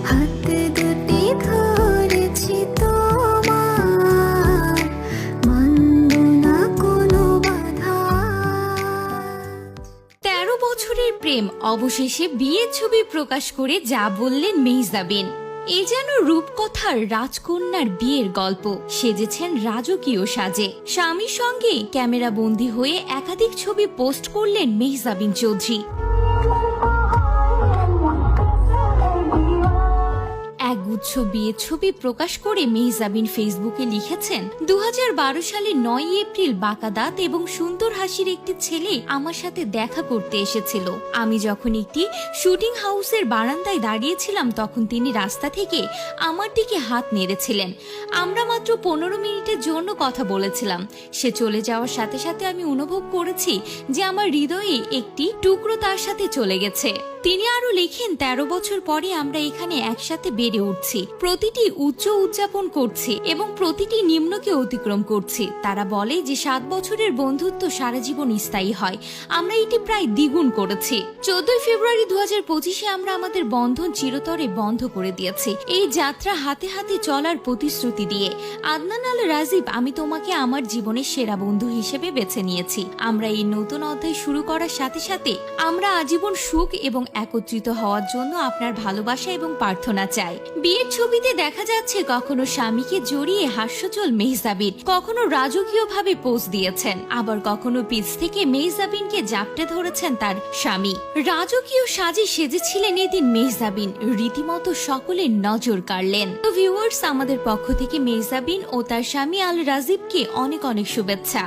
হাত দুটি ধরেছি তোমার, মানব না কোনো বাধা। ১৩ বছরের প্রেম অবশেষে বিয়ের ছবি প্রকাশ করে যা বললেন মেহজাবিন। এ যেন রূপকথার রাজকন্যার বিয়ের গল্প। সেজেছেন রাজকীয় সাজে, স্বামীর সঙ্গে ক্যামেরা বন্দী হয়ে একাধিক ছবি পোস্ট করলেন মেহজাবিন চৌধুরী। একগুচ্ছ বিয়ের ছবি প্রকাশ করে মেহজাবিন ফেসবুকে লিখেছেন, ২০১২ সালের ৯ এপ্রিল বাঁকা দাঁত এবং সুন্দর হাসির একটি ছেলে আমার সাথে দেখা করতে এসেছিল। আমি যখন একটি শুটিং হাউসের বারান্দায় দাঁড়িয়েছিলাম তখন তিনি রাস্তা থেকে আমার দিকে হাত নেড়েছিলেন। আমরা মাত্র ১৫ মিনিটের জন্য কথা বলেছিলাম। সে চলে যাওয়ার সাথে সাথে আমি অনুভব করেছি যে আমার হৃদয়ে একটি টুকরো তার সাথে চলে গেছে। তিনি আরো লেখেন, ১৩ বছর পরে আমরা এখানে একসাথে বেড়ে উঠছি, প্রতিটি উচ্চ উদযাপন করছি এবং প্রতিটি নিম্নকে অতিক্রম করছি। তারা বলে যে ৭ বছরের বন্ধুত্ব সারা জীবন স্থায়ী হয়, আমরা এটি প্রায় দ্বিগুণ করেছি। ১৪ ফেব্রুয়ারি ২০২৫-এ আমরা আমাদের বন্ধন চিরতরে বন্ধ করে দিয়েছি, এই যাত্রা হাতে হাতে চলার প্রতিশ্রুতি দিয়ে। আদনান আল রাজীব, আমি তোমাকে আমার জীবনের সেরা বন্ধু হিসেবে বেছে নিয়েছি। আমরা এই নতুন অধ্যায় শুরু করার সাথে সাথে আমরা আজীবন সুখ এবং একত্রিত হওয়ার জন্য আপনার ভালোবাসা এবং প্রার্থনা চাই। বিয়ের ছবিতে দেখা যাচ্ছে কখনো স্বামীকে জড়িয়ে হাস্যচল মেহজাবিন, কখনো রাজকীয়ভাবে পোজ দিয়েছেন, আবার কখনো পিছ থেকে মেহজাবিনকে জাপটে ধরেছেন তার স্বামী। রাজকীয় সাজে সেজেছিলেন এদিন মেহজাবিন, রীতিমতো সকলের নজর কাড়লেন। তো ভিউয়ার্স, আমাদের পক্ষ থেকে মেহজাবিন ও তার স্বামী আল রাজীবকে অনেক অনেক শুভেচ্ছা।